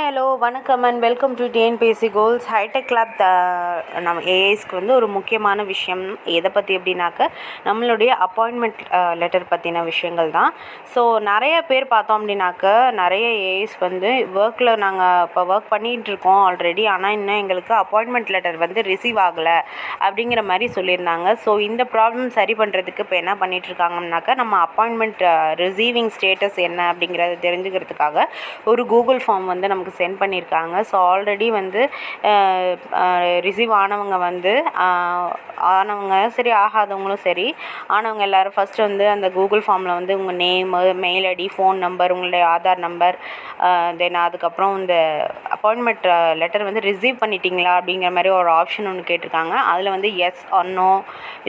Hi hello வணக்கம் and welcome to TNPSC goals hitech lab. நம்ம ஏஐஸ்க்கு வந்து ஒரு முக்கியமான விஷயம் எதை பற்றி அப்படின்னாக்க நம்மளுடைய அப்பாயின்மெண்ட் லெட்டர் பற்றின விஷயங்கள் தான். ஸோ நிறைய பேர் பார்த்தோம் அப்படின்னாக்க நிறைய ஏஐஸ் வந்து நாங்கள் இப்போ ஒர்க் பண்ணிகிட்ருக்கோம் ஆல்ரெடி, ஆனால் இன்னும் எங்களுக்கு அப்பாயின்மெண்ட் லெட்டர் வந்து ரிசீவ் ஆகலை அப்படிங்கிற மாதிரி சொல்லியிருந்தாங்க. ஸோ இந்த ப்ராப்ளம் சரி பண்ணுறதுக்கு இப்போ என்ன பண்ணிகிட்ருக்காங்கன்னாக்கா நம்ம அப்பாயின்மெண்ட் ரிசீவிங் ஸ்டேட்டஸ் என்ன அப்படிங்கிறத தெரிஞ்சுக்கிறதுக்காக ஒரு கூகுள் ஃபார்ம் வந்து நமக்கு சென்ட் பண்ணியிருக்காங்க. ஸோ ஆல்ரெடி வந்து ரிசீவ் ஆனவங்க சரி, ஆகாதவங்களும் சரி, ஆனவங்க எல்லோரும் ஃபஸ்ட்டு வந்து அந்த கூகுள் ஃபார்மில் வந்து உங்கள் name, mail ID, phone number, உங்களுடைய ஆதார் நம்பர், தென் அதுக்கப்புறம் இந்த அப்பாயின்மெண்ட் லெட்டர் வந்து ரிசீவ் பண்ணிட்டீங்களா அப்படிங்கிற மாதிரி ஒரு ஆப்ஷன் ஒன்று கேட்டிருக்காங்க. அதில் வந்து எஸ் ஆர் நோ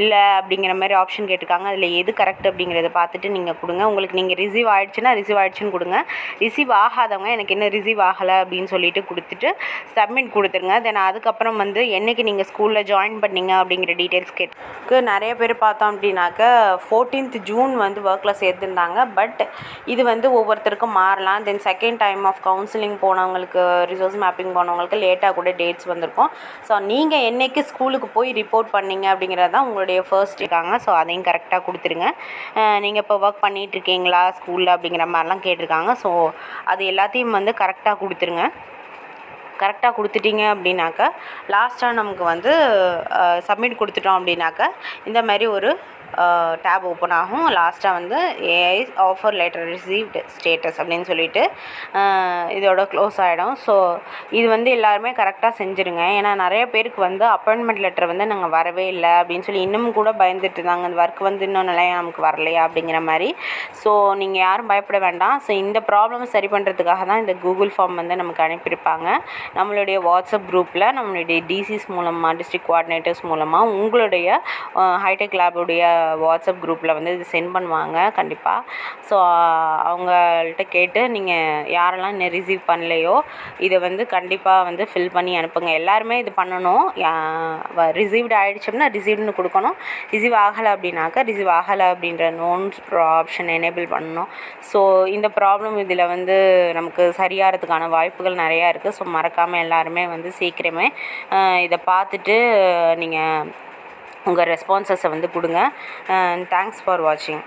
இல்லை அப்படிங்கிற மாதிரி ஆப்ஷன் கேட்டிருக்காங்க. அதில் எது கரெக்ட் அப்படிங்கிறத பார்த்துட்டு நீங்கள் கொடுங்க. உங்களுக்கு நீங்கள் ரிசீவ் ஆகிடுச்சுன்னு கொடுங்க. ரிசீவ் ஆகாதவங்க எனக்கு இன்னும் ரிசீவ் ஆகலை அப்படின்னு சொல்லிட்டு கொடுத்துட்டு சப்மிட் கொடுத்துருங்க. தென் அதுக்கப்புறம் வந்து என்றைக்கு நீங்கள் ஸ்கூலில் ஜாயின் பண்ணீங்க அப்படிங்கிற டீட்டெயில்ஸ் கேட்டு நிறைய பேர் பார்த்தோம் அப்படின்னாக்க 14th ஜூன் வந்து ஒர்க்கில் சேர்த்துருந்தாங்க. பட் இது வந்து ஒவ்வொருத்தருக்கும் மாறலாம். Then second time of counselling போனவங்களுக்கு, ரிசோர்ஸ் மேப்பிங் போனவங்களுக்கு லேட்டாக கூட டேட்ஸ் வந்திருக்கும். ஸோ நீங்கள் என்றைக்கு ஸ்கூலுக்கு போய் ரிப்போர்ட் பண்ணீங்க அப்படிங்கிறது தான் உங்களுடைய ஃபர்ஸ்ட் இருக்காங்க. ஸோ அதையும் கரெக்டாக கொடுத்துருங்க. நீங்கள் இப்போ ஒர்க் பண்ணிகிட்ருக்கீங்களா ஸ்கூலில் அப்படிங்கிற மாதிரிலாம் கேட்டிருக்காங்க. ஸோ அது எல்லாத்தையும் வந்து கரெக்டாக கொடுத்துருங்க. கரெக்டாக கொடுத்துட்டீங்க அப்படின்னாக்கா லாஸ்ட்டாக நமக்கு வந்து சப்மிட் கொடுத்துட்டோம் அப்படின்னாக்கா இந்த மாதிரி ஒரு டேப் ஓப்பன் ஆகும். லாஸ்ட்டாக வந்து AI offer letter received status அப்படின்னு சொல்லிட்டு இதோட க்ளோஸ் ஆகிடும். ஸோ இது வந்து எல்லாருமே கரெக்டாக செஞ்சுருங்க. ஏன்னா நிறைய பேருக்கு வந்து அப்பாயின்மெண்ட் லெட்டர் வந்து நாங்கள் வரவே இல்லை அப்படின்னு சொல்லி இன்னமும் கூட பயந்துட்டு இருந்தாங்க. அந்த ஒர்க் வந்து இன்னும் நிலையா நமக்கு வரலையா அப்படிங்கிற மாதிரி. ஸோ நீங்கள் யாரும் பயப்பட வேண்டாம். ஸோ இந்த ப்ராப்ளம் சரி பண்ணுறதுக்காக தான் இந்த கூகுள் ஃபார்ம் வந்து நமக்கு அனுப்பியிருப்பாங்க. நம்மளுடைய வாட்ஸ்அப் குரூப்பில் நம்மளுடைய டிசிஸ் மூலமாக, டிஸ்ட்ரிக்ட் கோஆர்டினேட்டர்ஸ் மூலமாக உங்களுடைய ஹைடெக் லேபுடைய வாட்ஸ்அப் குரூப்பில் வந்து இது சென்ட் பண்ணுவாங்க கண்டிப்பாக. ஸோ அவங்கள்ட்ட கேட்டு நீங்கள் யாரெல்லாம் இன்னும் ரிசீவ் பண்ணலையோ இதை வந்து கண்டிப்பாக வந்து ஃபில் பண்ணி அனுப்புங்க. எல்லாருமே இது பண்ணணும். ரிசீவ்டு ஆகிடுச்சோம்னா ரிசீவ்டுன்னு கொடுக்கணும். ரிசீவ் ஆகலை அப்படின்னாக்கா ரிசீவ் ஆகலை அப்படின்ற நோன்ஸ் ஆப்ஷன் எனேபிள் பண்ணணும். ஸோ இந்த ப்ராப்ளம் இதில் வந்து நமக்கு சரியாகிறதுக்கான வாய்ப்புகள் நிறையா இருக்குது. ஸோ மறக்காமல் எல்லாருமே வந்து சீக்கிரமே இதை பார்த்துட்டு நீங்கள் உங்கள் ரெஸ்பான்சஸை வந்து கொடுங்க. தேங்க்ஸ் ஃபார் வாட்சிங்.